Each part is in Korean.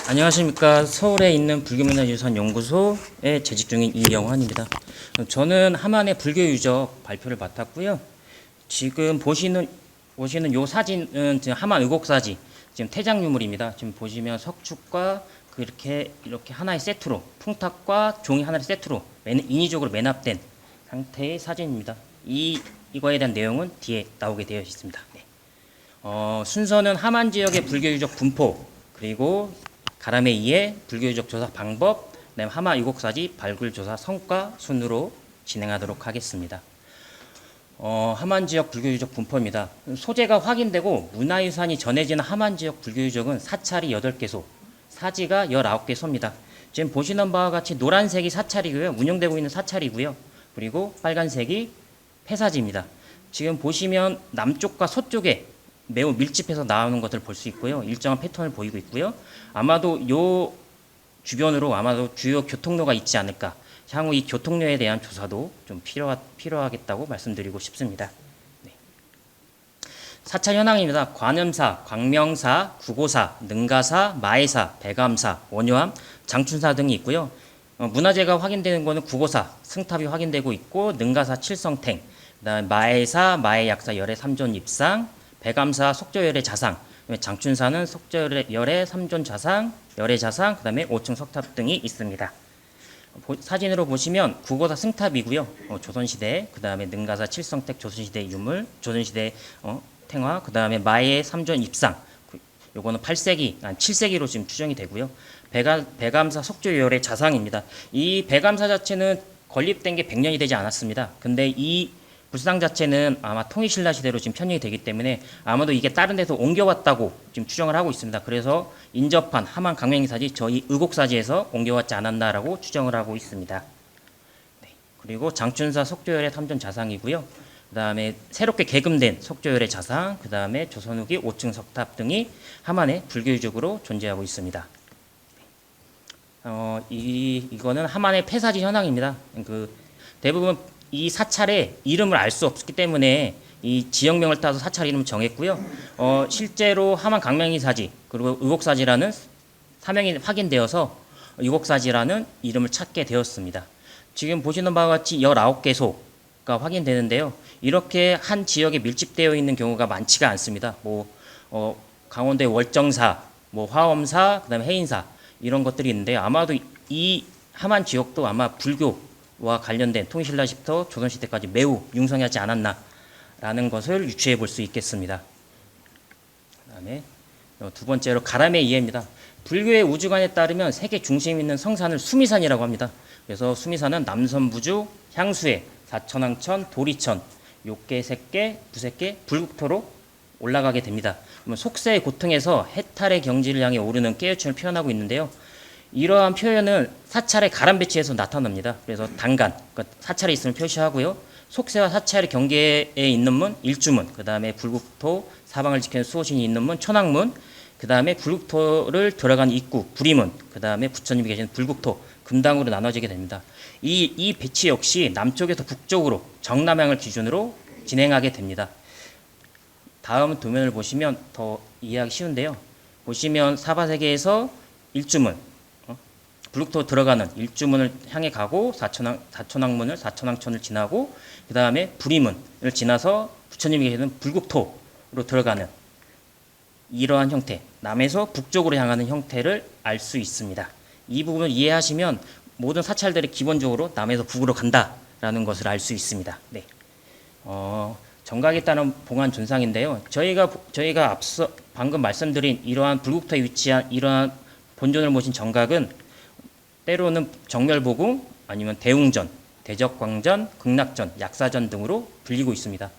안녕하십니까. 서울에 있는 불교문화유산연구소에 재직 중인 이영환입니다. 저는 함안의 불교유적 발표를 맡았고요. 지금 보시는 요 사진은 지금 함안 의곡사지, 지금 태장유물입니다. 지금 보시면 석축과 이렇게 하나의 세트로, 풍탁과 종이 하나의 세트로 인위적으로 매납된 상태의 사진입니다. 이거에 대한 내용은 뒤에 나오게 되어 있습니다. 네. 순서는 함안 지역의 불교유적 분포, 그리고 가람에 의해 불교유적 조사 방법, 그다음에 함안 의곡사지 발굴 조사 성과 순으로 진행하도록 하겠습니다. 함안 지역 불교유적 분포입니다. 소재가 확인되고 문화유산이 전해지는 함안 지역 불교유적은 사찰이 8개소, 사지가 19개소입니다. 지금 보시는 바와 같이 노란색이 사찰이고요. 운영되고 있는 사찰이고요. 그리고 빨간색이 폐사지입니다. 지금 보시면 남쪽과 서쪽에 매우 밀집해서 나오는 것을 볼 수 있고요. 일정한 패턴을 보이고 있고요. 아마도 요 주변으로 아마도 주요 교통로가 있지 않을까. 향후 이 교통로에 대한 조사도 좀 필요하겠다고 말씀드리고 싶습니다. 네. 사찰 현황입니다. 관음사, 광명사, 구고사, 능가사, 마해사, 배감사, 원효암, 장춘사 등이 있고요. 문화재가 확인되는 것은 구고사, 승탑이 확인되고 있고, 능가사 칠성탱, 그다음에 마해사, 마해약사 열애 삼존 입상, 배감사 속죄열애 자상, 장춘사는 속죄열애 삼존 자상, 열애 자상, 그다음에 5층 석탑 등이 있습니다. 사진으로 보시면 구고사 승탑이고요. 조선시대, 그다음에 능가사 칠성택 조선시대 유물, 조선시대 탱화, 그다음에 마해 삼존 입상, 요거는 8세기, 7세기로 지금 추정이 되고요. 배감사 속죄열애 자상입니다. 이 배감사 자체는 건립된 게 100년이 되지 않았습니다. 근데 이 불상 자체는 아마 통일신라 시대로 지금 편입이 되기 때문에 아마도 이게 다른 데서 옮겨왔다고 지금 추정을 하고 있습니다. 그래서 인접한 함안 강명사지 저희 의곡사지에서 옮겨왔지 않았나라고 추정을 하고 있습니다. 네. 그리고 장춘사 속죄열애 삼존 자상이고요. 그 다음에 새롭게 개금된 속죄열애 자상, 그 다음에 조선 후기 5층 석탑 등이 함안에 불교유적으로 존재하고 있습니다. 이거는 함안의 폐사지 현황입니다. 대부분 이 사찰의 이름을 알 수 없기 때문에 이 지역명을 따서 사찰 이름을 정했고요. 실제로 함안 강명희 사지 그리고 의곡사지라는 사명이 확인되어서 의곡사지라는 이름을 찾게 되었습니다. 지금 보시는 바와 같이 19개소가 확인되는데요. 이렇게 한 지역에 밀집되어 있는 경우가 많지가 않습니다. 강원도의 월정사, 화엄사, 그다음에 해인사 이런 것들이 있는데 아마도 이 함안 지역도 아마 불교와 관련된 통일신라 시부터 조선시대까지 매우 융성하지 않았나라는 것을 유추해 볼 수 있겠습니다. 그다음에 두 번째로 가람의 이해입니다. 불교의 우주관에 따르면 세계 중심에 있는 성산을 수미산이라고 합니다. 그래서 수미산은 남선부주, 향수해, 사천왕천, 도리천, 욕계, 색계, 부색계, 불국토로 올라가게 됩니다. 속세의 고통에서 해탈의 경지를 향해 오르는 깨우침을 표현하고 있는데요. 이러한 표현은 사찰의 가람 배치에서 나타납니다. 그래서 단간, 그러니까 사찰에 있음을 표시하고요. 속세와 사찰의 경계에 있는 문, 일주문, 그 다음에 불국토, 사방을 지키는 수호신이 있는 문, 천왕문, 그 다음에 불국토를 들어가는 입구, 부리문, 그 다음에 부처님이 계시는 불국토, 금당으로 나눠지게 됩니다. 이 배치 역시 남쪽에서 북쪽으로 정남향을 기준으로 진행하게 됩니다. 다음 도면을 보시면 더 이해하기 쉬운데요. 보시면 사바세계에서 일주문, 불국토 들어가는 일주문을 향해 가고 사천왕문을 사천왕천을 지나고 그 다음에 부리문을 지나서 부처님이 계시는 불국토로 들어가는 이러한 형태, 남에서 북쪽으로 향하는 형태를 알 수 있습니다. 이 부분을 이해하시면 모든 사찰들이 기본적으로 남에서 북으로 간다라는 것을 알 수 있습니다. 네. 정각에 따른 봉안 존상인데요. 저희가 앞서 방금 말씀드린 이러한 불국토에 위치한 이러한 본尊을 모신 정각은 때로는 정멸보궁 아니면 대웅전, 대적광전, 극락전, 약사전 등으로 불리고 있습니다.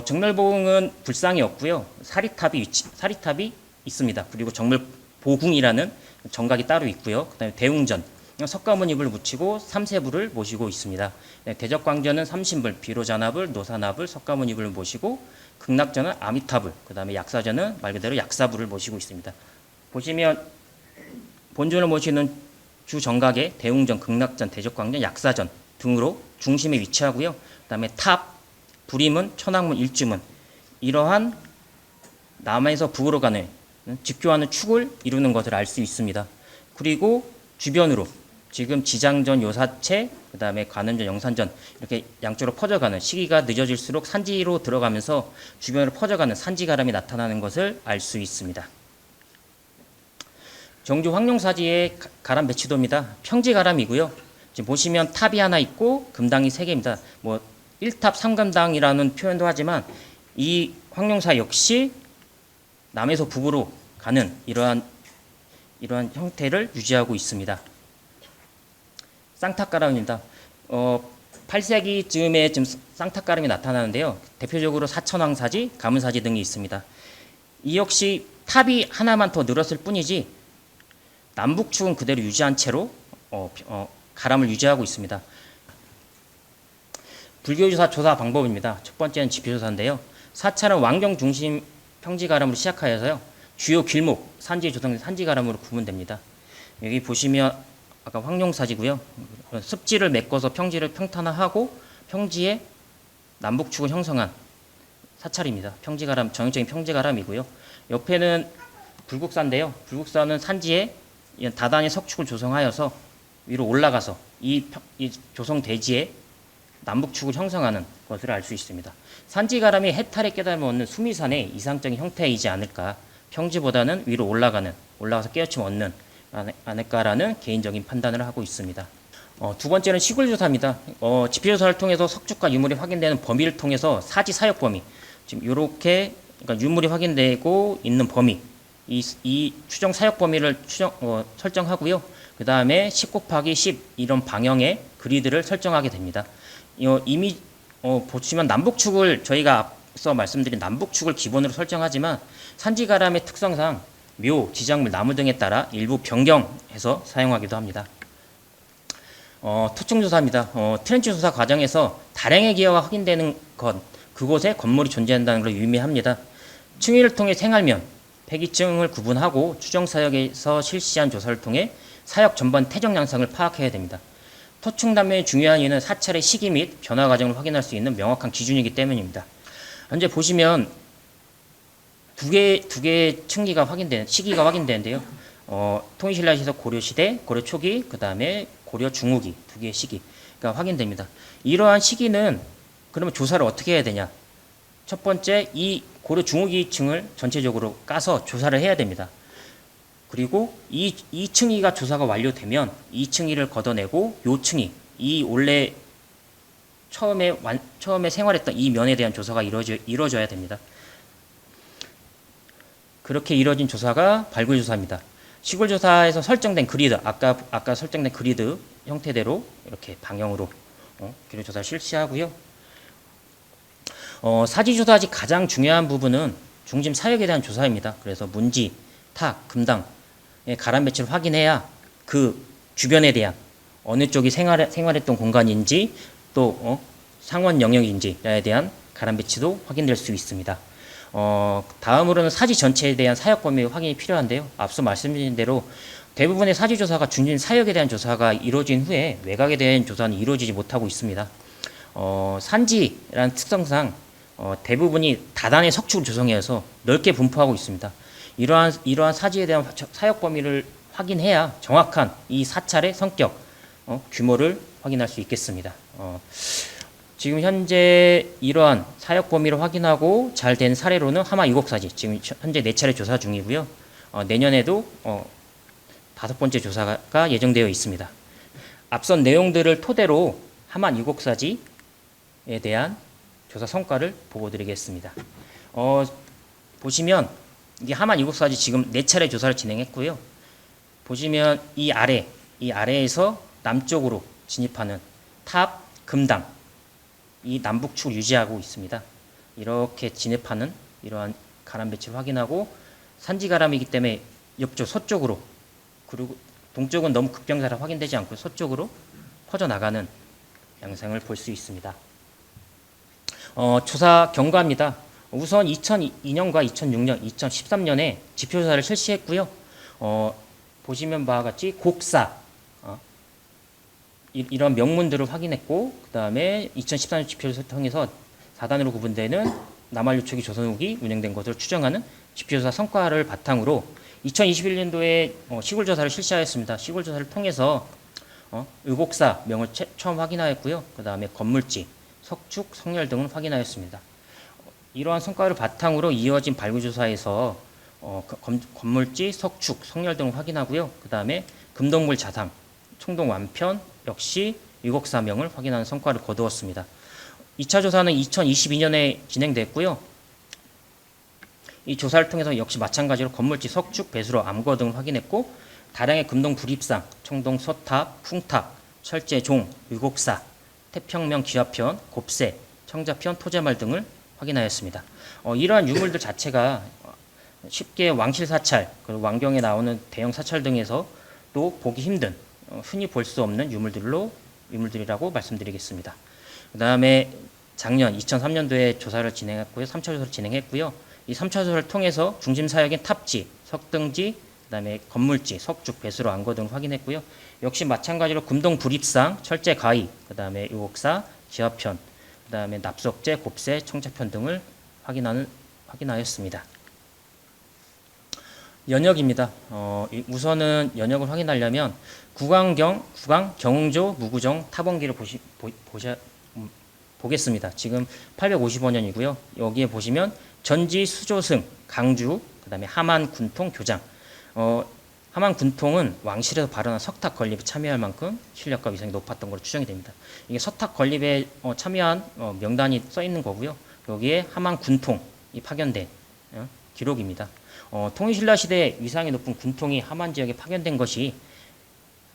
정멸보궁은 불상이 없고요. 사리탑이 있습니다. 그리고 정멸보궁이라는 정각이 따로 있고요. 그다음에 대웅전, 석가모니불을 묻히고 삼세불을 모시고 있습니다. 대적광전은 삼신불, 비로자나불, 노사나불, 석가모니불을 모시고 극락전은 아미타불, 그다음에 약사전은 말 그대로 약사불을 모시고 있습니다. 보시면 본尊을 모시는 주 정각의 대웅전, 극락전, 대적광전, 약사전 등으로 중심에 위치하고요. 그다음에 탑, 부리문, 천왕문, 일주문 이러한 남에서 북으로 가는 직교하는 축을 이루는 것을 알 수 있습니다. 그리고 주변으로 지금 지장전 요사체, 그 다음에 관음전, 영산전 이렇게 양쪽으로 퍼져가는, 시기가 늦어질수록 산지로 들어가면서 주변으로 퍼져가는 산지가람이 나타나는 것을 알 수 있습니다. 정주 황룡사지의 가람 배치도입니다. 평지가람이고요. 지금 보시면 탑이 하나 있고 금당이 3개입니다. 뭐 1탑 3금당이라는 표현도 하지만 이 황룡사 역시 남에서 북으로 가는 이러한 형태를 유지하고 있습니다. 쌍탑가람입니다. 8세기쯤에 지금 쌍탑가람이 나타나는데요. 대표적으로 사천왕사지, 가문사지 등이 있습니다. 이 역시 탑이 하나만 더 늘었을 뿐이지 남북축은 그대로 유지한 채로 가람을 유지하고 있습니다. 불교조사 조사 방법입니다. 첫 번째는 지표조사인데요. 사찰은 왕경 중심 평지가람으로 시작하여서요. 주요 길목, 산지에 조성된 산지가람으로 구분됩니다. 여기 보시면 아까 황룡사지고요. 습지를 메꿔서 평지를 평탄화하고 평지에 남북축을 형성한 사찰입니다. 평지가람, 전형적인 평지가람이고요. 옆에는 불국사인데요. 불국사는 산지에 다단의 석축을 조성하여서 위로 올라가서 이 조성 대지에 남북축을 형성하는 것을 알 수 있습니다. 산지가람이 해탈의 깨달음을 얻는 수미산의 이상적인 형태이지 않을까, 평지보다는 위로 올라가서 깨우침을 얻는 않을까라는 개인적인 판단을 하고 있습니다. 두 번째는 시굴조사입니다. 지표조사를 통해서 석축과 유물이 확인되는 범위를 통해서 사지 사역 범위, 지금 이렇게 그러니까 유물이 확인되고 있는 범위, 이 추정 사역 범위를 설정하고요. 그 다음에 10 곱하기 10 이런 방향의 그리드를 설정하게 됩니다. 이미 보시면 남북축을 저희가 앞서 말씀드린 남북축을 기본으로 설정하지만 산지가람의 특성상 묘, 지장물, 나무 등에 따라 일부 변경해서 사용하기도 합니다. 토층조사입니다. 트렌치 조사 과정에서 다량의 기여가 확인되는 것, 그곳에 건물이 존재한다는 걸 의미합니다. 층위를 통해 생활면, 폐기층을 구분하고 추정사역에서 실시한 조사를 통해 사역 전반 태정 양상을 파악해야 됩니다. 토층단면의 중요한 이유는 사찰의 시기 및 변화 과정을 확인할 수 있는 명확한 기준이기 때문입니다. 현재 보시면 두 개의 시기가 확인되는데요. 통일신라시에서 고려시대, 고려 초기, 그 다음에 고려 중후기 두 개의 시기가 확인됩니다. 이러한 시기는 그러면 조사를 어떻게 해야 되냐? 첫 번째, 이 고려 중후기층을 전체적으로 까서 조사를 해야 됩니다. 그리고 이 층위가 조사가 완료되면 이 층위를 걷어내고 요 층위, 이 원래 처음에 생활했던 이 면에 대한 조사가 이루어져야 됩니다. 그렇게 이루어진 조사가 발굴조사입니다. 시골조사에서 설정된 그리드, 아까 설정된 그리드 형태대로 이렇게 방향으로 기록조사를 실시하고요. 사지조사지 가장 중요한 부분은 중심 사역에 대한 조사입니다. 그래서 문지, 탁, 금당의 가람 배치를 확인해야 그 주변에 대한 어느 쪽이 생활했던 공간인지 또 상원 영역인지에 대한 가람 배치도 확인될 수 있습니다. 다음으로는 사지 전체에 대한 사역 범위 확인이 필요한데요. 앞서 말씀드린 대로 대부분의 사지 조사가 중심 사역에 대한 조사가 이루어진 후에 외곽에 대한 조사는 이루어지지 못하고 있습니다. 산지라는 특성상 대부분이 다단의 석축을 조성해서 넓게 분포하고 있습니다. 이러한 사지에 대한 사역 범위를 확인해야 정확한 이 사찰의 성격, 규모를 확인할 수 있겠습니다. 지금 현재 이러한 사역 범위를 확인하고 잘 된 사례로는 하마 이곡사지 지금 현재 4차례 조사 중이고요. 내년에도 5번째 조사가 예정되어 있습니다. 앞선 내용들을 토대로 하마 이곡사지에 대한 조사 성과를 보고드리겠습니다. 보시면 이게 하마 이곡사지 지금 4차례 조사를 진행했고요. 보시면 이 아래에서 남쪽으로 진입하는 탑, 금당 이 남북축을 유지하고 있습니다. 이렇게 진입하는 이러한 가람 배치를 확인하고 산지가람이기 때문에 옆쪽 서쪽으로, 그리고 동쪽은 너무 급경사라 확인되지 않고 서쪽으로 퍼져나가는 양상을 볼 수 있습니다. 조사 경과입니다. 우선 2002년과 2006년, 2013년에 지표조사를 실시했고요. 보시면 바와 같이 곡사, 이런 명문들을 확인했고, 그 다음에 2014년 지표조사를 통해서 4단으로 구분되는 남한유초기 조선 후기 운영된 것을 추정하는 지표조사 성과를 바탕으로 2021년도에 시골 조사를 실시하였습니다. 시골 조사를 통해서 의곡사 명을 처음 확인하였고요. 그 다음에 건물지, 석축, 성렬 등을 확인하였습니다. 이러한 성과를 바탕으로 이어진 발굴조사에서 건물지, 석축, 성렬 등을 확인하고요. 그 다음에 금동물 자상, 총동 완편 역시 의곡사명을 확인하는 성과를 거두었습니다. 2차 조사는 2022년에 진행됐고요. 이 조사를 통해서 역시 마찬가지로 건물지, 석축, 배수로, 암거 등을 확인했고 다량의 금동 불입상, 총동 서탑, 풍탑, 철제 종, 의곡사, 태평명 기와편, 곱새, 청자편, 토제말 등을 확인하였습니다. 이러한 유물들 자체가 쉽게 왕실 사찰, 그리고 왕경에 나오는 대형 사찰 등에서 또 보기 힘든 흔히 볼 수 없는 유물들이라고 말씀드리겠습니다. 그 다음에 작년 2003년도에 조사를 진행했고요. 3차 조사를 진행했고요. 이 3차 조사를 통해서 중심 사역인 탑지, 석등지, 그 다음에 건물지, 석축, 배수로, 암거 등을 확인했고요. 역시 마찬가지로 금동 불입상, 철제 가위, 그 다음에 의곡사, 기와편, 그 다음에 납석제, 곱새, 청자편 등을 확인하였습니다. 연역입니다. 우선은 연역을 확인하려면 구강, 경흥조, 무구정, 타번기를 보겠습니다. 지금 855년이고요. 여기에 보시면 전지, 수조승, 강주, 그 다음에 하만, 군통, 교장. 하만 군통은 왕실에서 발언한 석탁 건립에 참여할 만큼 실력과 위상이 높았던 것으로 추정이 됩니다. 이게 석탁 건립에 참여한 명단이 써 있는 거고요. 여기에 하만 군통이 파견된 기록입니다. 통일신라 시대 위상이 높은 군통이 하만 지역에 파견된 것이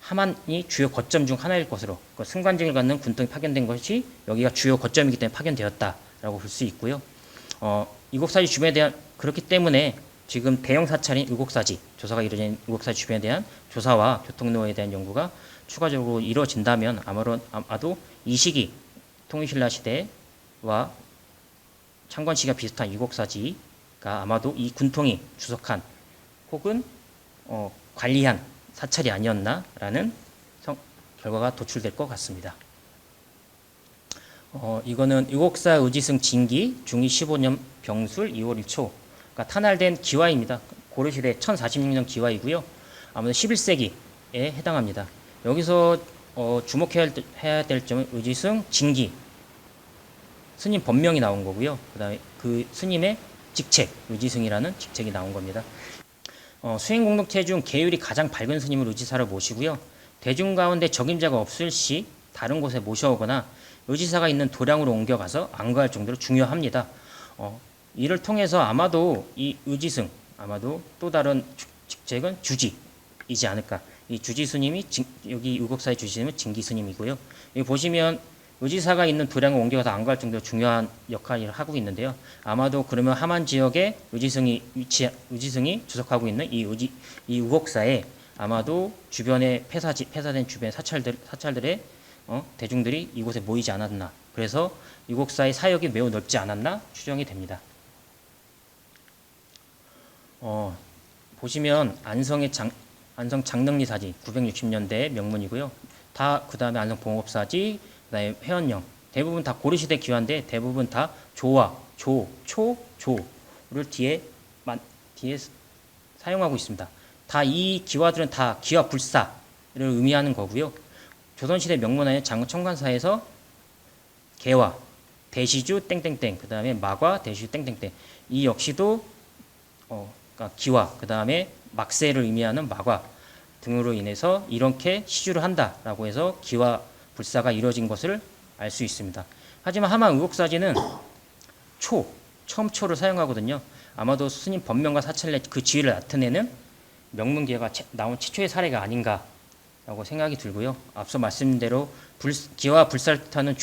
하만이 주요 거점 중 하나일 것으로 승관직을 갖는 군통이 파견된 것이 여기가 주요 거점이기 때문에 파견되었다라고 볼 수 있고요. 의곡사지 주변에 대한 그렇기 때문에 지금 대형 사찰인 의곡사지 조사가 이루어진 의곡사지 주변에 대한 조사와 교통로에 대한 연구가 추가적으로 이루어진다면 아마도 이 시기 통일신라 시대와 창건 시기가 비슷한 의곡사지가 아마도 이 군통이 주석한 혹은 관리한 사찰이 아니었나라는 결과가 도출될 것 같습니다. 이거는 의곡사 의지승 진기 중위 15년 병술 2월 1초 그러니까 탄할된 기와입니다. 고려시대 1046년 기와이고요. 아무래도 11세기에 해당합니다. 여기서 주목해야 될 점은 의지승 진기 스님 법명이 나온 거고요. 그 다음에 그 스님의 직책 의지승이라는 직책이 나온 겁니다. 수행공동체 중 계율이 가장 밝은 스님을 의지사로 모시고요. 대중 가운데 적임자가 없을 시 다른 곳에 모셔오거나 의지사가 있는 도량으로 옮겨가서 안거할 정도로 중요합니다. 이를 통해서 아마도 이 의지승, 아마도 또 다른 직책은 주지이지 않을까. 이 주지 스님이 여기 의곡사의 주지 스님은 진기 스님이고요. 여기 보시면 의지사가 있는 도량을 옮겨가서 안거할 정도로 중요한 역할을 하고 있는데요. 아마도 그러면 하만 지역에 의지승이 주석하고 있는 이 의곡사에 아마도 주변에 폐사된 주변 사찰들의 대중들이 이곳에 모이지 않았나. 그래서 의곡사의 사역이 매우 넓지 않았나 추정이 됩니다. 보시면 안성 장릉리사지 960년대 명문이고요. 다 그 다음에 안성 봉업사지, 그 다음에 회원령 대부분 다 고려시대 기와인데 대부분 다 조와 조를 뒤에 사용하고 있습니다. 다 이 기와들은 다 기와 불사를 의미하는 거고요. 조선시대 명문화의 장군 청관사에서 개와 대시주 땡땡땡 그 다음에 마과 대시주 땡땡땡 이 역시도 그러니까 기와 그 다음에 막세를 의미하는 마과 등으로 인해서 이렇게 시주를 한다라고 해서 기와 불사가 이루어진 것을 알 수 있습니다. 하지만 하만 의곡사지는 처음 초를 사용하거든요. 아마도 스님 법명과 사찰의 그 지위를 나타내는 명문기와가 나온 최초의 사례가 아닌가라고 생각이 들고요. 앞서 말씀드린 대로 기와 불사를 뜻하는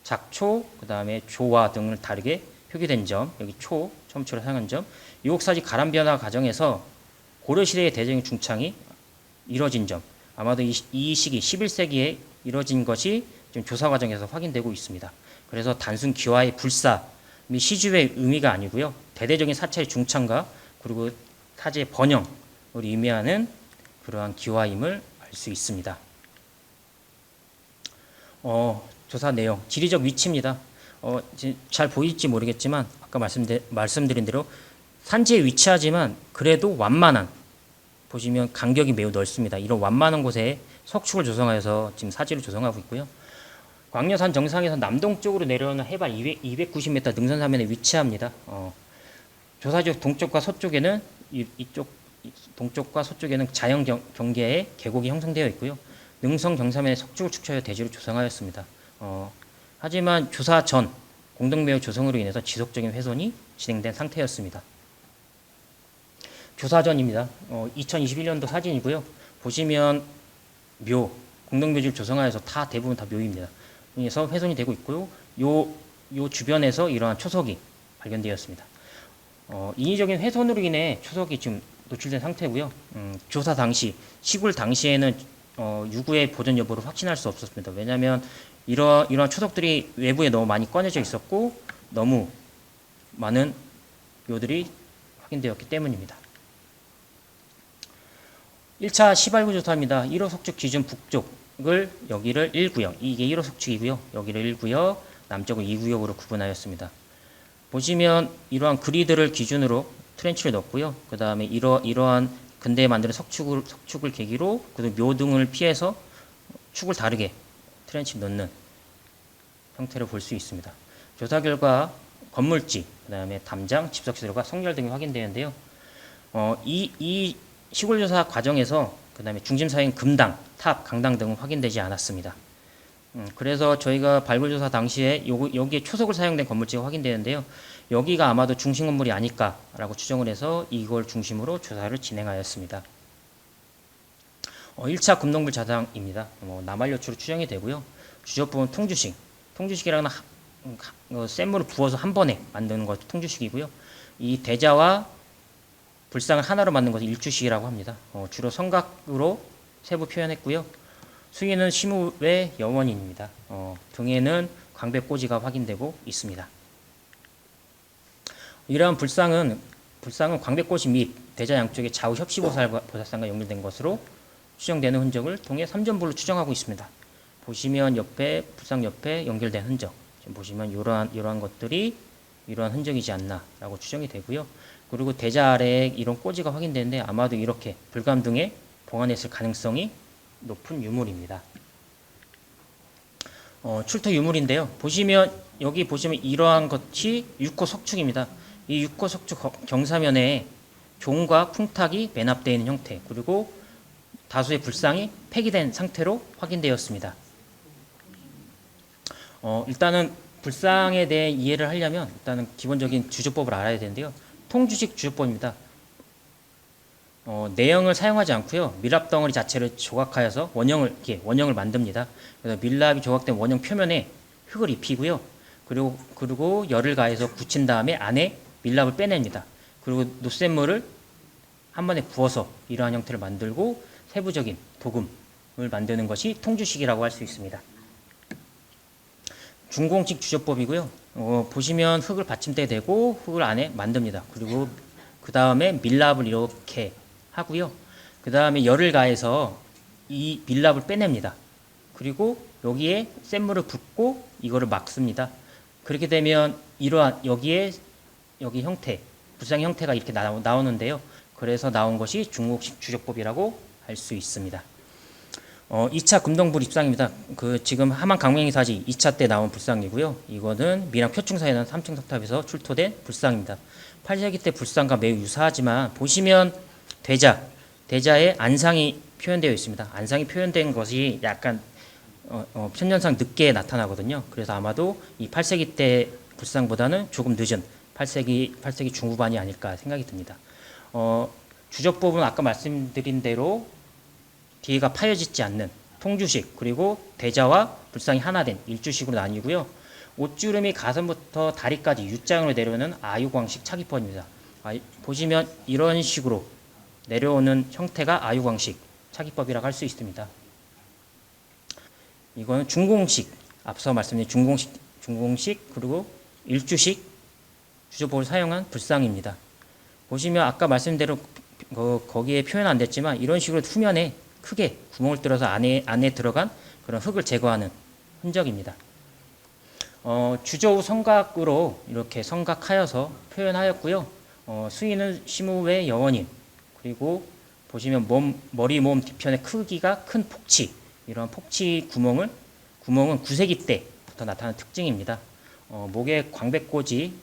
작초, 그 다음에 조와 등을 다르게 표기된 점, 여기 처음 초를 사용한 점, 의곡사지 가람 변화 과정에서 고려시대의 대정의 중창이 이루어진 점, 아마도 이 시기 11세기에 이루어진 것이 지금 조사 과정에서 확인되고 있습니다. 그래서 단순 기와의 불사 및 시주의 의미가 아니고요. 대대적인 사찰의 중창과 그리고 타지의 번영을 의미하는 그러한 기와임을 알 수 있습니다. 조사 내용, 지리적 위치입니다. 잘 보일지 모르겠지만 아까 말씀드린 대로 산지에 위치하지만 그래도 완만한, 보시면 간격이 매우 넓습니다. 이런 완만한 곳에 석축을 조성하여서 지금 사지를 조성하고 있고요. 광려산 정상에서 남동쪽으로 내려오는 해발 290m 능선 사면에 위치합니다. 조사지역 동쪽과 서쪽에는 이쪽 동쪽과 서쪽에는 자연 경계에 계곡이 형성되어 있고요. 능성 정사면에 석축을 축적하여 대지를 조성하였습니다. 하지만 조사 전 공동묘 조성으로 인해서 지속적인 훼손이 진행된 상태였습니다. 조사 전입니다. 2021년도 사진이고요. 보시면 공동묘지를 조성하여서 대부분 다 묘입니다. 그래서 훼손이 되고 있고요. 요 주변에서 이러한 초석이 발견되었습니다. 인위적인 훼손으로 인해 초석이 지금 노출된 상태고요. 조사 당시, 시굴 당시에는 유구의 보존 여부를 확신할 수 없었습니다. 왜냐하면 이러한 초석들이 외부에 너무 많이 꺼내져 있었고 너무 많은 묘들이 확인되었기 때문입니다. 1차 시발구 조사입니다. 1호 석축 기준 북쪽을 여기를 1구역, 이게 1호 석축이고요. 여기를 1구역, 남쪽을 2구역으로 구분하였습니다. 보시면 이러한 그리드를 기준으로 트렌치를 넣었고요. 그 다음에 이러한 근대에 만드는 석축을 계기로 묘 등을 피해서 축을 다르게 트렌치를 넣는 형태를 볼 수 있습니다. 조사 결과 건물지, 그 다음에 담장, 집석시설과 성열 등이 확인되는데요. 이 시골조사 과정에서 그 다음에 중심사인 금당, 탑, 강당 등은 확인되지 않았습니다. 그래서 저희가 발굴조사 당시에 여기에 초석을 사용된 건물지가 확인되는데요. 여기가 아마도 중심 건물이 아닐까라고 추정을 해서 이걸 중심으로 조사를 진행하였습니다. 1차 금동굴 자상입니다. 남한료추로 추정이 되고요. 주접부는 통주식이라는 센 물을 부어서 한 번에 만드는 것이 통주식이고요. 이 대자와 불상을 하나로 만든 것을 일주식이라고 합니다. 주로 성각으로 세부 표현했고요. 수위는 시무의 여원인입니다. 등에는 광백꽂이가 확인되고 있습니다. 이러한 불상은 광백꽂이 및 대자 양쪽에 좌우 협시보살상과 연결된 것으로 추정되는 흔적을 통해 삼전불로 추정하고 있습니다. 보시면 불상 옆에 연결된 흔적, 지금 보시면 이러한 것들이 이러한 흔적이지 않나라고 추정이 되고요. 그리고 대자 아래에 이런 꼬지가 확인되는데 아마도 이렇게 불감등에 보관했을 가능성이 높은 유물입니다. 출토 유물인데요. 여기 보시면 이러한 것이 6호 석축입니다. 이 6호 석축 경사면에 종과 풍탁이 매납되어 있는 형태, 그리고 다수의 불상이 폐기된 상태로 확인되었습니다. 일단은 불상에 대해 이해를 하려면 일단은 기본적인 주조법을 알아야 되는데요. 통주식 주조법입니다. 내형을 사용하지 않고요. 밀랍 덩어리 자체를 조각하여서 원형을 만듭니다. 그래서 밀랍이 조각된 원형 표면에 흙을 입히고요. 그리고 열을 가해서 굳힌 다음에 안에 밀랍을 빼냅니다. 그리고 노쇠물을 한 번에 부어서 이러한 형태를 만들고 세부적인 도금을 만드는 것이 통주식이라고 할 수 있습니다. 중공식 주조법이고요. 보시면 흙을 받침대에 대고 흙을 안에 만듭니다. 그리고 그 다음에 밀랍을 이렇게 하고요. 그 다음에 열을 가해서 이 밀랍을 빼냅니다. 그리고 여기에 센 물을 붓고 이거를 막습니다. 그렇게 되면 여기 형태, 불상 형태가 이렇게 나오는데요. 그래서 나온 것이 중공식 주조법이라고 할 수 있습니다. 2차 금동불 입상입니다. 지금 하만 강명희 사지 2차 때 나온 불상이고요. 이거는 밀양 표충사에는 3층 석탑에서 출토된 불상입니다. 8세기 때 불상과 매우 유사하지만 보시면 대자에 안상이 표현되어 있습니다. 안상이 표현된 것이 약간 편년상 늦게 나타나거든요. 그래서 아마도 이 8세기 때 불상보다는 조금 늦은 8세기 중후반이 아닐까 생각이 듭니다. 주조법은 아까 말씀드린 대로 뒤가 파여지지 않는 통주식, 그리고 대자와 불상이 하나 된 일주식으로 나뉘고요. 옷주름이 가슴부터 다리까지 U자형으로 내려오는 아유광식 차기법입니다. 보시면 이런 식으로 내려오는 형태가 아유광식 차기법이라고 할 수 있습니다. 이거는 중공식, 앞서 말씀드린 중공식 그리고 일주식 주조법을 사용한 불상입니다. 보시면 아까 말씀대로 거기에 표현 안 됐지만 이런 식으로 후면에 크게 구멍을 뚫어서 안에 들어간 그런 흙을 제거하는 흔적입니다. 주조 후 성각으로 이렇게 성각하여서 표현하였고요. 수위는 15의 여원임. 그리고 보시면 머리 몸 뒤편의 크기가 큰 폭치. 이러한 폭치 구멍은 구세기 때부터 나타나는 특징입니다. 목에 광배꼬지,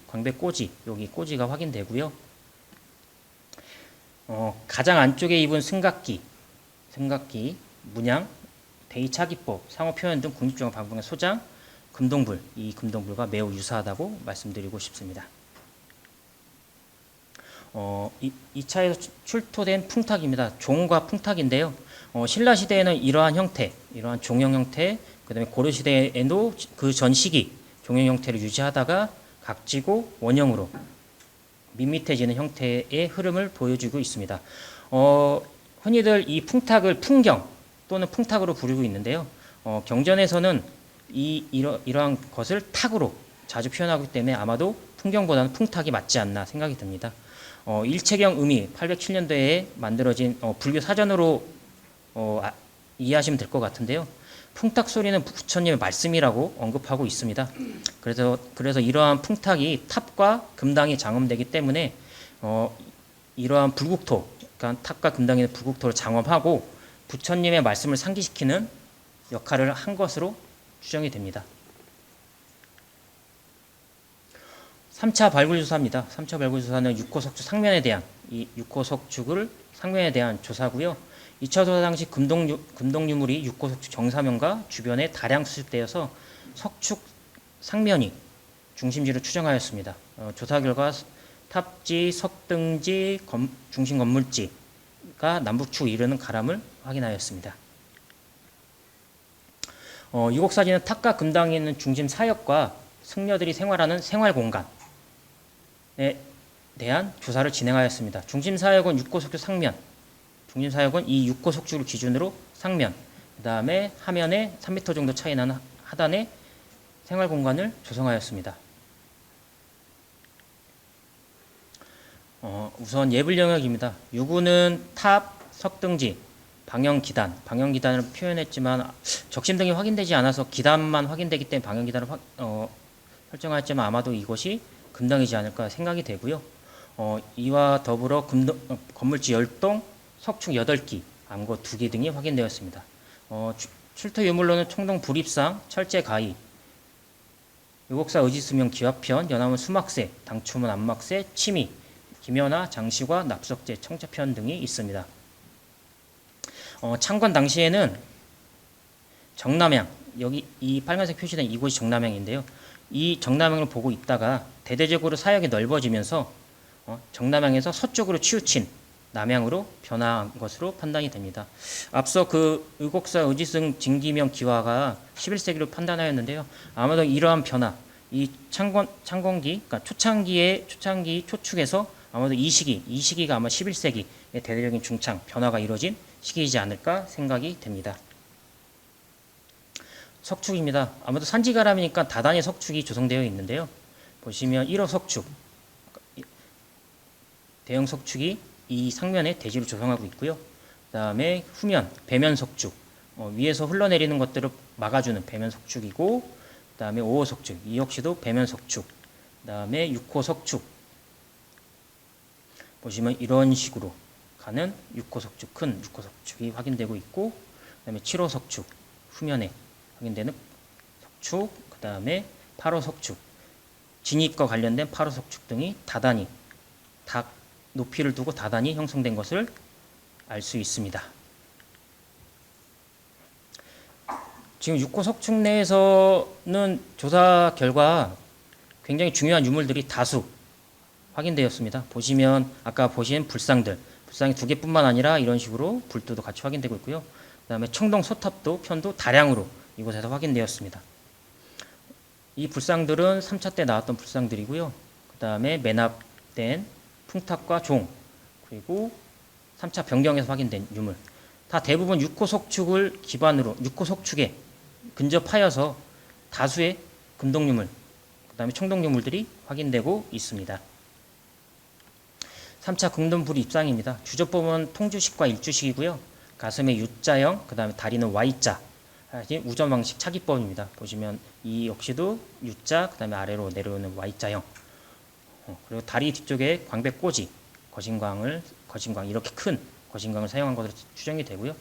여기 꼬지가 확인되고요. 가장 안쪽에 입은 승각기, 문양, 대의차기법, 상호 표현 등 국립중앙 방송의 소장, 금동불, 이 금동불과 매우 유사하다고 말씀드리고 싶습니다. 이 차에서 출토된 풍탁입니다. 종과 풍탁인데요. 신라 시대에는 이러한 형태, 이러한 종형 형태, 그다음에 고려 시대에도 그 전 시기 종형 형태를 유지하다가 각지고 원형으로 밋밋해지는 형태의 흐름을 보여주고 있습니다. 흔히들 이 풍탁을 풍경 또는 풍탁으로 부르고 있는데요. 경전에서는 이러한 것을 탁으로 자주 표현하기 때문에 아마도 풍경보다는 풍탁이 맞지 않나 생각이 듭니다. 일체경 음이 807년도에 만들어진 불교 사전으로 이해하시면 될 것 같은데요. 풍탁 소리는 부처님의 말씀이라고 언급하고 있습니다. 그래서 이러한 풍탁이 탑과 금당이 장엄되기 때문에 이러한 불국토, 그러니까 탑과 금당의 불국토를 장엄하고 부처님의 말씀을 상기시키는 역할을 한 것으로 추정이 됩니다. 3차 발굴조사입니다. 3차 발굴조사는 6호석축 상면에 대한 이 6호석축을 상면에 대한 조사고요. 2차 조사 당시 금동유물이 6호석축 정사면과 주변에 다량 수집되어서 석축 상면이 중심지로 추정하였습니다. 조사 결과 탑지, 석등지, 중심 건물지가 남북축 이르는 가람을 확인하였습니다. 유곡사진은 탑과 금당에 있는 중심 사역과 승려들이 생활하는 생활 공간에 대한 조사를 진행하였습니다. 중심 사역은 6호석축 상면, 중심 사역은 이 6호석축을 기준으로 상면, 그 다음에 하면에 3m 정도 차이 나는 하단에 생활 공간을 조성하였습니다. 우선 예불 영역입니다. 유구는 탑, 석등지, 방영기단을 표현했지만 적심등이 확인되지 않아서 기단만 확인되기 때문에 방영기단을 설정하였지만 아마도 이것이 금당이지 않을까 생각이 되고요. 이와 더불어 건물지 10동, 석축 8기, 암고 2기 등이 확인되었습니다. 출토 유물로는 청동 불입상, 철제 가위, 유곡사 의지수명 기화편, 연암은 수막새, 당초문 안막새, 치미, 김연아, 장시과, 납석제, 청자편 등이 있습니다. 창건 당시에는 정남향, 여기 이 빨간색 표시된 이곳이 정남향인데요. 이 정남향을 보고 있다가 대대적으로 사역이 넓어지면서 정남향에서 서쪽으로 치우친 남향으로 변화한 것으로 판단이 됩니다. 앞서 그 의곡사 의지승 진기명 기화가 11세기로 판단하였는데요. 아마도 이러한 변화, 이 창건기, 그러니까 초창기 초축에서 아마도 이 시기가 아마 11세기의 대대적인 중창 변화가 이루어진 시기이지 않을까 생각이 됩니다. 석축입니다. 아무래도 산지가람이니까 다단의 석축이 조성되어 있는데요. 보시면 1호 석축, 대형 석축이 이 상면에 대지를 조성하고 있고요. 그 다음에 후면, 배면 석축, 위에서 흘러내리는 것들을 막아주는 배면 석축이고, 그 다음에 5호 석축, 이 역시도 배면 석축, 그 다음에 6호 석축. 보시면 이런 식으로 가는 6호 석축, 큰 6호 석축이 확인되고 있고, 그 다음에 7호 석축, 후면에 확인되는 석축, 그 다음에 8호 석축, 진입과 관련된 8호 석축 등이 다단히 높이를 두고 다단히 형성된 것을 알 수 있습니다. 지금 6호 석축 내에서는 조사 결과 굉장히 중요한 유물들이 다수 확인되었습니다. 보시면 아까 보신 불상이 2개뿐만 아니라 이런 식으로 불도도 같이 확인되고 있고요. 그 다음에 청동 소탑도 편도 다량으로 이곳에서 확인되었습니다. 이 불상들은 3차 때 나왔던 불상들이고요. 그 다음에 매납된 풍탁과 종, 그리고 3차 변경에서 확인된 유물, 다 대부분 6호 석축을 기반으로 6호 석축에 근접하여서 다수의 금동유물, 그 다음에 청동유물들이 확인되고 있습니다. 3차 금동불 입상입니다. 주조법은 통주식과 일주식이고요. 가슴에 U자형, 그 다음에 다리는 Y자, 우점 방식 차기법입니다. 보시면 이 역시도 U자, 그 다음에 아래로 내려오는 Y자형. 그리고 다리 뒤쪽에 광배꼬지, 거진광 이렇게 큰 거진광을 사용한 것으로 추정이 되고요.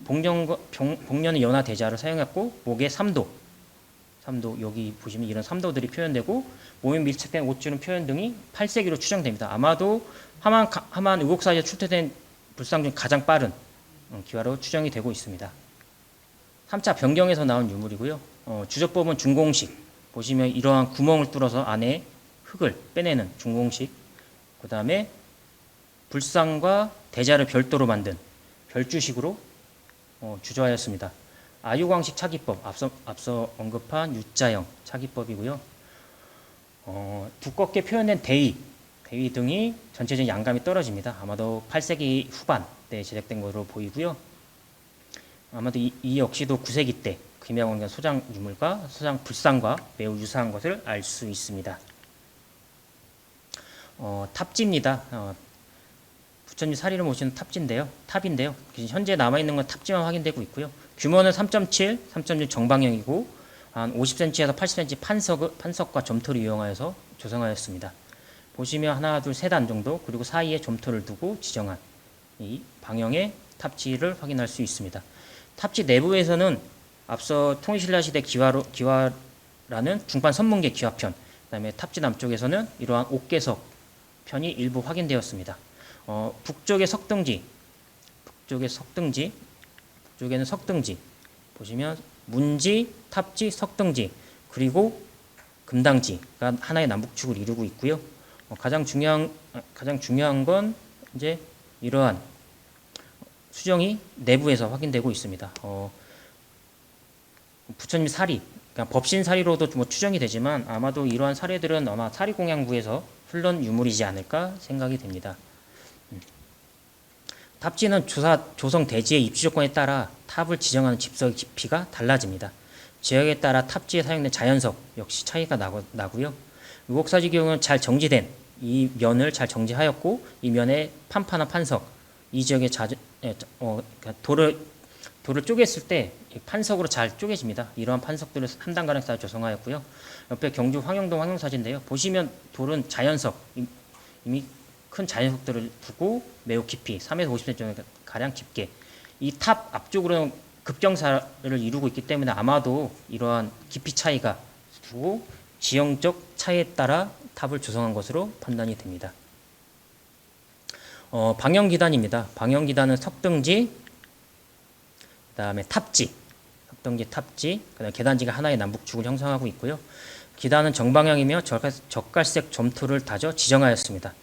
복년은 연화 대자를 사용했고 목에 삼도 여기 보시면 이런 삼도들이 표현되고 몸에 밀착된 옷주름 표현 등이 8세기로 추정됩니다. 아마도 하만 의혹사지에 출토된 불상 중 가장 빠른 기화로 추정이 되고 있습니다. 3차 변경에서 나온 유물이고요. 주조법은 중공식, 보시면 이러한 구멍을 뚫어서 안에 흙을 빼내는 중공식, 그 다음에 불상과 대자를 별도로 만든 별주식으로 주조하였습니다. 아유광식 차기법, 앞서 언급한 U자형 차기법이고요. 두껍게 표현된 대위 등이 전체적인 양감이 떨어집니다. 아마도 8세기 후반 때 제작된 것으로 보이고요. 아마도 이 역시도 9세기 때 금양원경 소장 유물과 소장 불상과 매우 유사한 것을 알 수 있습니다. 탑지입니다. 부처님 사리를 모시는 탑인데요. 현재 남아있는 건 탑지만 확인되고 있고요. 규모는 3.7, 3.6 정방형이고 한 50cm에서 80cm 판석과 점토를 이용하여서 조성하였습니다. 보시면 하나, 둘, 세 단 정도, 그리고 사이에 점토를 두고 지정한 이 방형의 탑지를 확인할 수 있습니다. 탑지 내부에서는 앞서 통일신라 시대 기화라는 중판 선문계 기화편, 그다음에 탑지 남쪽에서는 이러한 옥계석 편이 일부 확인되었습니다. 북쪽에는 석등지 보시면 문지, 탑지, 석등지 그리고 금당지가 하나의 남북축을 이루고 있고요. 가장 중요한 건 이제 이러한 수정이 내부에서 확인되고 있습니다. 부처님 사리, 그러니까 법신 사리로도 뭐 추정이 되지만 아마도 이러한 사례들은 아마 사리공양부에서 흘러온 유물이지 않을까 생각이 됩니다. 탑지는 조성 대지의 입지 조건에 따라 탑을 지정하는 집석의 깊이가 달라집니다. 지역에 따라 탑지에 사용된 자연석 역시 차이가 나고요. 의혹사지 경우는 잘 정지된 이 면을 잘 정지하였고 이 면에 판판한 판석, 이 지역의 그러니까 돌을 쪼갰을 때 판석으로 잘 쪼개집니다. 이러한 판석들을 한 단가량 쌓아 조성하였고요. 옆에 경주 황영동 황영사지인데요. 보시면 돌은 자연석, 이미 큰 자연석들을 두고 매우 깊이 3에서 50cm 정도 가량 깊게 이 탑 앞쪽으로는 급경사를 이루고 있기 때문에 아마도 이러한 깊이 차이가 두고 지형적 차이에 따라 탑을 조성한 것으로 판단이 됩니다. 방형기단입니다. 방형기단은 석등지, 그 다음에 탑지, 그 다음에 계단지가 하나의 남북축을 형성하고 있고요. 기단은 정방향이며 적갈색 점토를 다져 지정하였습니다.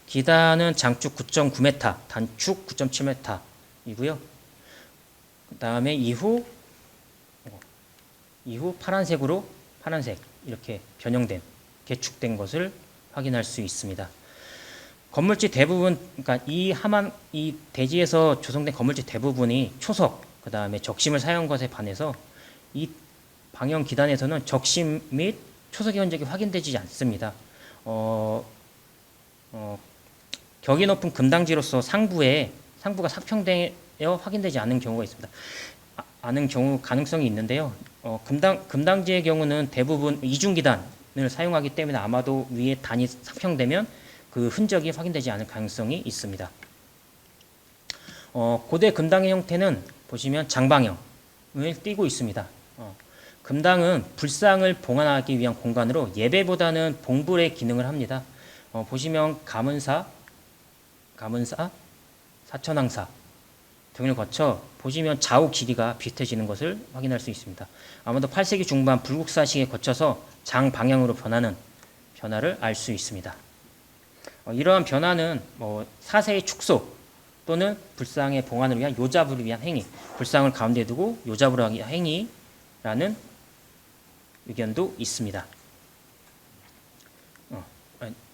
기단은 장축 9.9m, 단축 9.7m이고요. 그 다음에 이후 파란색 이렇게 변형된 개축된 것을 확인할 수 있습니다. 건물지 대부분, 그러니까 이 대지에서 조성된 건물지 대부분이 초석, 그 다음에 적심을 사용한 것에 반해서 이 방형 기단에서는 적심 및 초석의 흔적이 확인되지 않습니다. 격이 높은 금당지로서 상부가 사평되어 확인되지 않은 경우가 있습니다. 가능성이 있는데요. 금당지의 경우는 대부분 이중기단을 사용하기 때문에 아마도 위에 단이 사평되면 그 흔적이 확인되지 않을 가능성이 있습니다. 고대 금당의 형태는 보시면 장방형을 띠고 있습니다. 금당은 불상을 봉안하기 위한 공간으로 예배보다는 봉불의 기능을 합니다. 보시면 가문사, 사천왕사 등을 거쳐 보시면 좌우 길이가 비슷해지는 것을 확인할 수 있습니다. 아마도 8세기 중반 불국사식에 거쳐서 장 방향으로 변화를 알 수 있습니다. 이러한 변화는 사세의 축소 또는 불상의 봉안을 위한 요잡을 위한 행위, 불상을 가운데 두고 요잡을 하기 위한 행위라는 의견도 있습니다.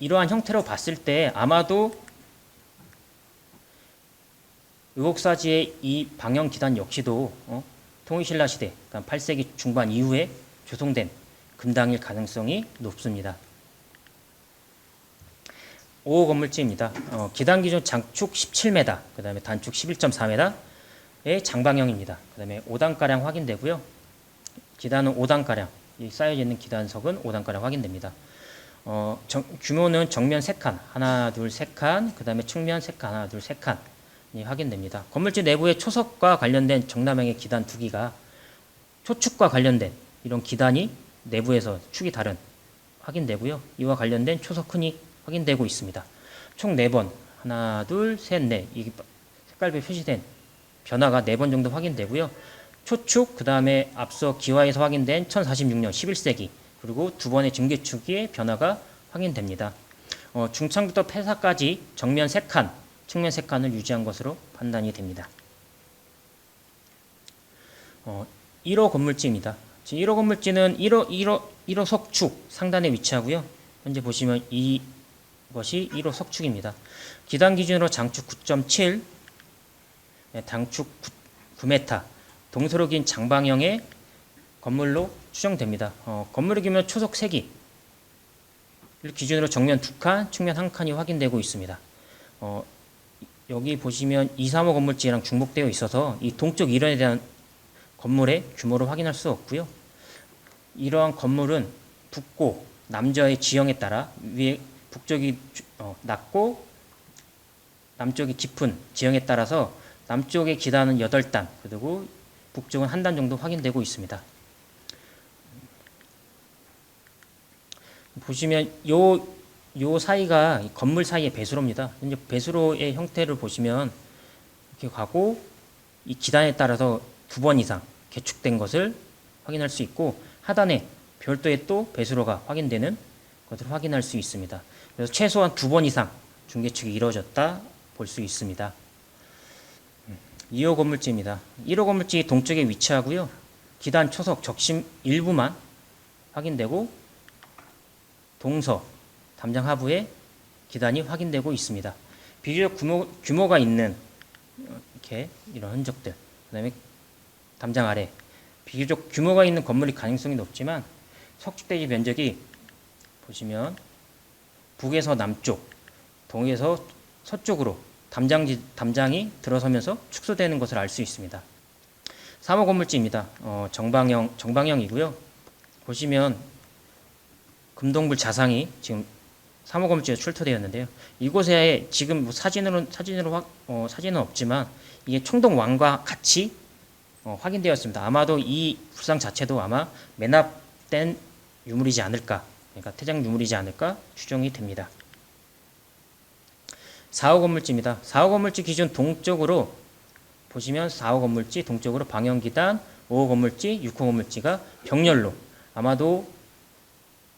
이러한 형태로 봤을 때 아마도 의혹사지의 이 방형 기단 역시도 통일신라 시대, 그러니까 8세기 중반 이후에 조성된 금당일 가능성이 높습니다. 5호 건물지입니다. 기단 기준 장축 17m, 그 다음에 단축 11.4m의 장방형입니다. 그 다음에 5단가량 확인되고요. 기단은 5단가량, 쌓여져 있는 기단석은 5단가량 확인됩니다. 규모는 정면 3칸, 하나, 둘, 3칸, 그 다음에 측면 3칸, 하나, 둘, 3칸이 확인됩니다. 건물지 내부의 초석과 관련된 정남향의 기단 2기가 초축과 관련된 이런 기단이 내부에서 축이 다른 확인되고요. 이와 관련된 초석 흔히 확인되고 있습니다. 총 4번, 하나, 둘, 셋, 넷, 이 색깔별 표시된 변화가 4번 정도 확인되고요. 초축, 그 다음에 앞서 기와에서 확인된 1046년 11세기, 그리고 2번의 증개축의 변화가 확인됩니다. 중창부터 폐사까지 정면 3칸, 측면 3칸을 유지한 것으로 판단이 됩니다. 1호 건물지입니다. 1호 건물지는 1호 석축 상단에 위치하고요. 현재 보시면 이것이 1호 석축입니다. 기단 기준으로 장축 9.7, 당축 9m, 동서로 긴 장방형의 건물로 추정됩니다. 건물의 규모는 초석 3기, 기준으로 정면 2칸, 측면 1칸이 확인되고 있습니다. 여기 보시면 2, 3호 건물지랑 중복되어 있어서 이 동쪽 일원에 대한 건물의 규모를 확인할 수 없고요. 이러한 건물은 북고 남저의 지형에 따라 위에 북쪽이 낮고 남쪽이 깊은 지형에 따라서 남쪽의 기단은 8단, 그리고 북쪽은 1단 정도 확인되고 있습니다. 보시면 요 사이가 건물 사이의 배수로입니다. 이제 배수로의 형태를 보시면 이렇게 가고 이 기단에 따라서 2번 이상 개축된 것을 확인할 수 있고, 하단에 별도의 또 배수로가 확인되는 것을 확인할 수 있습니다. 그래서 최소한 2번 이상 중개축이 이루어졌다 볼 수 있습니다. 2호 건물지입니다. 1호 건물지 동쪽에 위치하고요. 기단 초석 적심 일부만 확인되고 동서 담장 하부에 기단이 확인되고 있습니다. 비교적 규모가 있는 이렇게 이런 흔적들, 그다음에 담장 아래 비교적 규모가 있는 건물이 가능성이 높지만 석축대지 면적이 보시면 북에서 남쪽, 동에서 서쪽으로 담장이 들어서면서 축소되는 것을 알 수 있습니다. 3호 건물지입니다. 정방형이고요. 보시면 금동불 자상이 지금 3호 건물지에 출토되었는데요. 이곳에 지금 사진은 없지만 이게 총동왕과 같이 확인되었습니다. 아마도 이 불상 자체도 아마 매납된 유물이지 않을까, 그러니까 태장 유물이지 않을까 추정이 됩니다. 4호 건물지입니다. 4호 건물지 기준 동쪽으로 보시면 4호 건물지 동쪽으로 방형기단, 5호 건물지, 6호 건물지가 병렬로 아마도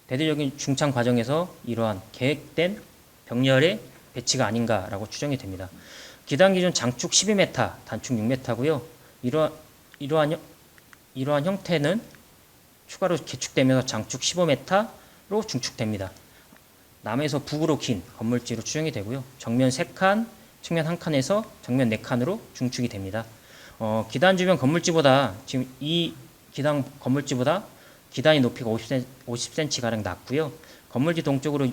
대대적인 중창 과정에서 이러한 계획된 병렬의 배치가 아닌가라고 추정이 됩니다. 기단 기준 장축 12m, 단축 6m고요. 이러한 형태는 추가로 개축되면서 장축 15m로 중축됩니다. 남에서 북으로 긴 건물지로 추정이 되고요. 정면 3칸, 측면 1칸에서 정면 4칸으로 중축이 됩니다. 기단 주변 건물지보다 지금 이 기단 건물지보다 기단의 높이가 50cm가량 낮고요. 건물지 동쪽으로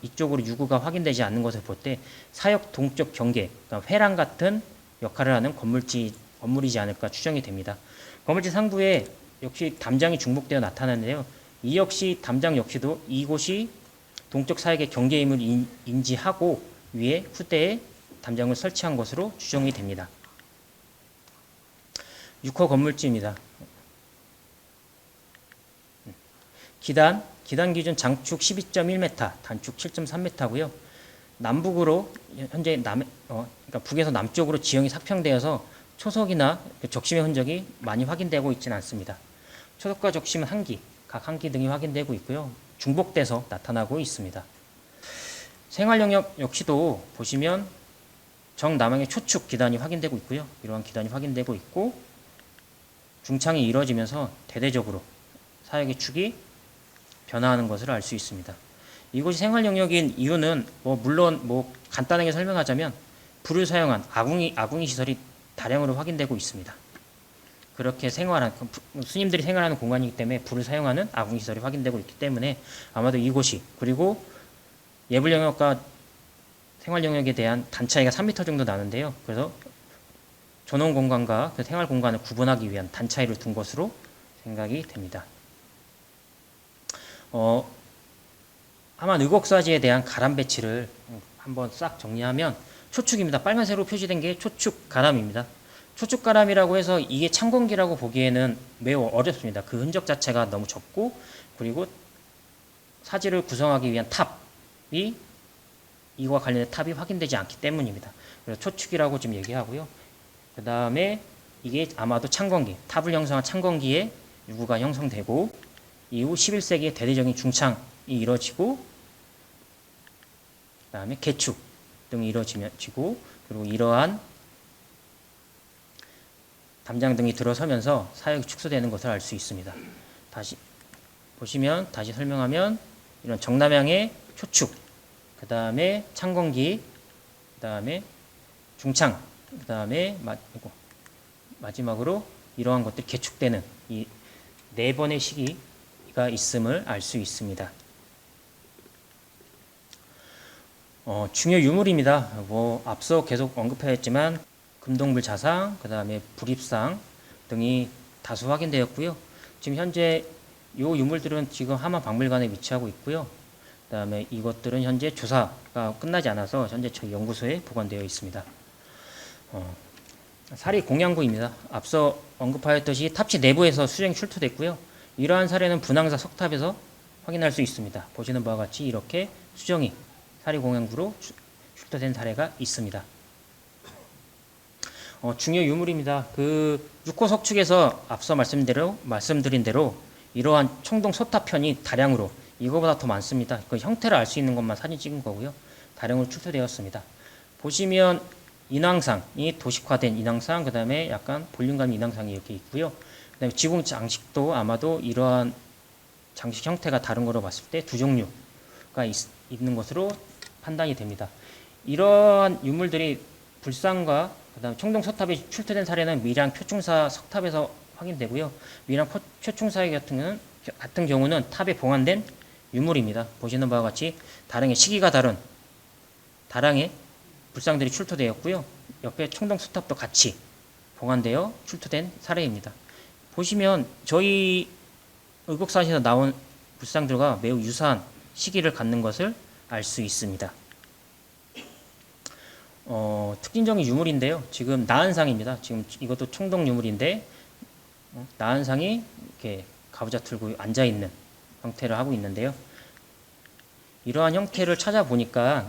이쪽으로 유구가 확인되지 않는 것을 볼 때 사역 동쪽 경계, 그러니까 회랑 같은 역할을 하는 건물이지 않을까 추정이 됩니다. 건물지 상부에 역시 담장이 중복되어 나타나는데요. 이 역시 담장 역시도 이곳이 동쪽 사역의 경계임을 인지하고 위에 후대에 담장을 설치한 것으로 추정이 됩니다. 6호 건물지입니다. 기단 기준 장축 12.1m, 단축 7.3m고요. 남북으로 현재 그러니까 북에서 남쪽으로 지형이 사평되어서 초석이나 적심의 흔적이 많이 확인되고 있지는 않습니다. 초석과 적심은 각 한 기 등이 확인되고 있고요. 중복돼서 나타나고 있습니다. 생활 영역 역시도 보시면 정남향의 초축 기단이 확인되고 있고요. 이러한 기단이 확인되고 있고 중창이 이루어지면서 대대적으로 사역의 축이 변화하는 것을 알 수 있습니다. 이곳이 생활 영역인 이유는 물론 간단하게 설명하자면 불을 사용한 아궁이 시설이 다량으로 확인되고 있습니다. 그렇게 스님들이 생활하는 공간이기 때문에 불을 사용하는 아궁이 시설이 확인되고 있기 때문에 아마도 이곳이, 그리고 예불 영역과 생활 영역에 대한 단 차이가 3m 정도 나는데요. 그래서 전원 공간과 그 생활 공간을 구분하기 위한 단 차이를 둔 것으로 생각이 됩니다. 하만 의곡사지에 대한 가람 배치를 한번 싹 정리하면 초축입니다. 빨간색으로 표시된 게 초축 가람입니다. 초축 가람이라고 해서 이게 창건기라고 보기에는 매우 어렵습니다. 그 흔적 자체가 너무 적고, 그리고 사지를 구성하기 위한 탑이, 이와 관련된 탑이 확인되지 않기 때문입니다. 그래서 초축이라고 지금 얘기하고요. 그 다음에 이게 아마도 창건기, 탑을 형성한 창건기에 유구가 형성되고, 이후 11세기에 대대적인 중창이 이루어지고, 그 다음에 개축 등이 이루어지고, 그리고 이러한 담장 등이 들어서면서 사역이 축소되는 것을 알 수 있습니다. 다시 보시면, 다시 설명하면, 이런 정남향의 초축, 그 다음에 창건기, 그 다음에 중창, 그 다음에 마지막으로 이러한 것들이 개축되는 이 네 번의 시기가 있음을 알 수 있습니다. 중요 유물입니다. 앞서 계속 언급하였지만 금동불 자상, 그 다음에 불입상 등이 다수 확인되었고요. 지금 현재 이 유물들은 지금 하만박물관에 위치하고 있고요. 그 다음에 이것들은 현재 조사가 끝나지 않아서 현재 저희 연구소에 보관되어 있습니다. 사리 공양부입니다. 앞서 언급하였듯이 탑지 내부에서 수정이 출토됐고요. 이러한 사례는 분황사 석탑에서 확인할 수 있습니다. 보시는 바와 같이 이렇게 수정이 사리 공양부로 출토된 사례가 있습니다. 중요 유물입니다. 그 6호 석축에서 앞서 말씀드린 대로 이러한 청동 소탑편이 다량으로, 이거보다 더 많습니다. 그 형태를 알 수 있는 것만 사진 찍은 거고요. 다량으로 출토되었습니다. 보시면 인왕상이 도식화된 인왕상, 그 다음에 약간 볼륨감 인왕상이 이렇게 있고요. 그 다음에 지붕 장식도 아마도 이러한 장식 형태가 다른 거로 봤을 때 두 종류가 있는 것으로 판단이 됩니다. 이러한 유물들이 불상과 그다음 청동 서탑이 출토된 사례는 밀양 표충사 석탑에서 확인되고요. 밀양 표충사 같은 경우는 탑에 봉안된 유물입니다. 보시는 바와 같이 다량의 시기가 다른 다량의 불상들이 출토되었고요. 옆에 청동 서탑도 같이 봉안되어 출토된 사례입니다. 보시면 저희 의곡사에서 나온 불상들과 매우 유사한 시기를 갖는 것을 알 수 있습니다. 특징적인 유물인데요. 지금 나은상입니다. 지금 이것도 청동 유물인데 나은상이 이렇게 가부좌 틀고 앉아 있는 형태를 하고 있는데요. 이러한 형태를 찾아보니까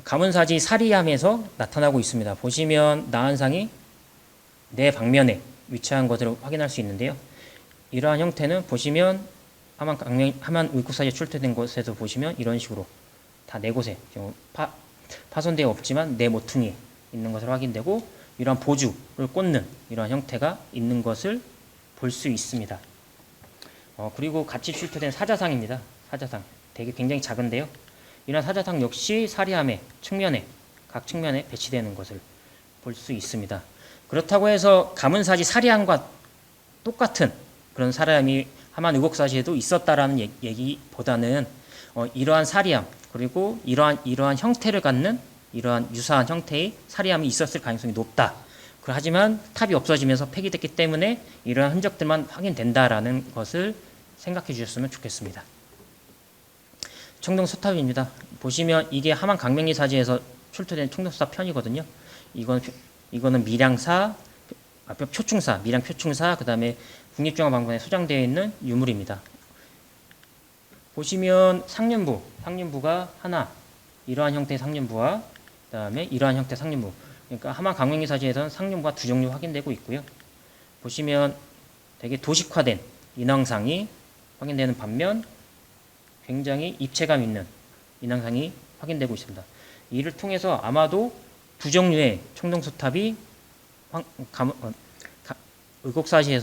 가문사지 사리암에서 나타나고 있습니다. 보시면 나은상이 네 방면에 위치한 것을 확인할 수 있는데요. 이러한 형태는 보시면 하만 의국사지에 출토된 곳에서 보시면 이런 식으로 다 네 곳에 파손되어 없지만 네 모퉁이 있는 것을 확인되고, 이러한 보주를 꽂는 이러한 형태가 있는 것을 볼 수 있습니다. 그리고 같이 출토된 사자상입니다. 사자상 되게 굉장히 작은데요. 이러한 사자상 역시 사리암의 측면에, 각 측면에 배치되는 것을 볼 수 있습니다. 그렇다고 해서 가문사지 사리암과 똑같은 그런 사리암이 하만 의곡사지에도 있었다라는 얘기보다는 이러한 사리암, 그리고 이러한 형태를 갖는 이러한 유사한 형태의 사리암이 있었을 가능성이 높다. 하지만 탑이 없어지면서 폐기됐기 때문에 이러한 흔적들만 확인된다라는 것을 생각해 주셨으면 좋겠습니다. 청동 서탑입니다. 보시면 이게 하만 강명리 사지에서 출토된 청동 서탑 편이거든요. 이거는 밀양사, 표충사, 밀양 표충사, 그 다음에 국립중앙박물관에 소장되어 있는 유물입니다. 보시면 상륜부가 하나, 이러한 형태의 상륜부와 그 다음에 이러한 형태의 상륜부, 그러니까 하만 강명리 사지에서는 상륜부가 두 종류 확인되고 있고요. 보시면 되게 도식화된 인왕상이 확인되는 반면 굉장히 입체감 있는 인왕상이 확인되고 있습니다. 이를 통해서 아마도 두 종류의 청동소탑이 의곡사지에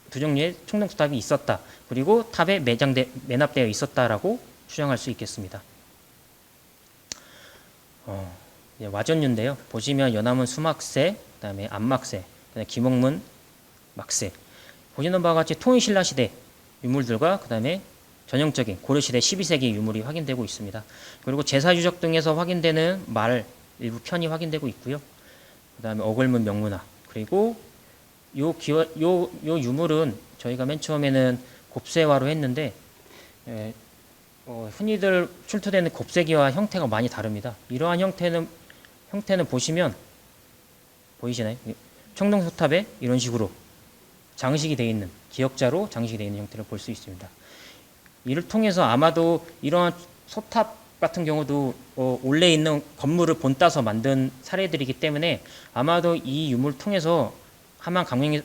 두 종류의 청동소탑이 있었다. 그리고 탑에 매납되어 있었다라고 추정할 수 있겠습니다. 와전유인데요. 보시면 연암문 수막새, 그다음에 안막새, 그다음에 김옥문 막새. 보시는 바와 같이 통일신라 시대 유물들과 그다음에 전형적인 고려시대 12세기 유물이 확인되고 있습니다. 그리고 제사유적 등에서 확인되는 말 일부 편이 확인되고 있고요. 그다음에 어글문 명문화, 그리고 요 유물은 저희가 맨 처음에는 곱쇠화로 했는데 흔히들 출토되는 곱새기와 형태가 많이 다릅니다. 이러한 형태는 보시면 보이시나요? 청동소탑에 이런 식으로 장식이 되어 있는 기역자로 장식이 되어 있는 형태를 볼 수 있습니다. 이를 통해서 아마도 이러한 소탑 같은 경우도 원래 있는 건물을 본따서 만든 사례들이기 때문에 아마도 이 유물을 통해서 하만 강명의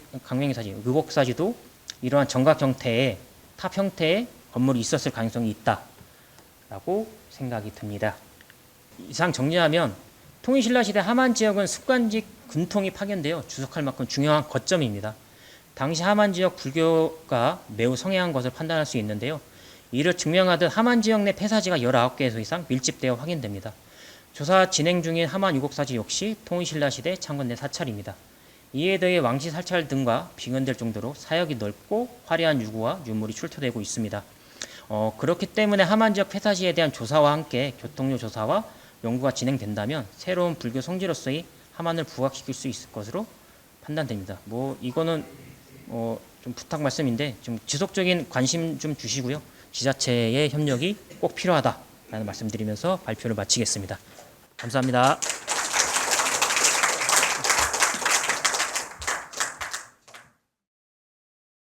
사지, 의곡사지도 이러한 정각 형태의 탑 형태의 건물이 있었을 가능성이 있다라고 생각이 듭니다. 이상 정리하면 통일신라시대 하만 지역은 습관직 근통이 파견되어 주석할 만큼 중요한 거점입니다. 당시 하만 지역 불교가 매우 성행한 것을 판단할 수 있는데요. 이를 증명하듯 하만 지역 내 폐사지가 19개소 이상 밀집되어 확인됩니다. 조사 진행 중인 하만 유곡사지 역시 통일신라시대 창건 내 사찰입니다. 이에 더해 왕시 사찰 등과 비견될 정도로 사역이 넓고 화려한 유구와 유물이 출토되고 있습니다. 그렇기 때문에 하만 지역 폐사지에 대한 조사와 함께 교통료 조사와 연구가 진행된다면 새로운 불교 성지로서의 하만을 부각시킬 수 있을 것으로 판단됩니다. 이거는 좀 부탁 말씀인데 좀 지속적인 관심 좀 주시고요. 지자체의 협력이 꼭 필요하다라는 말씀드리면서 발표를 마치겠습니다. 감사합니다.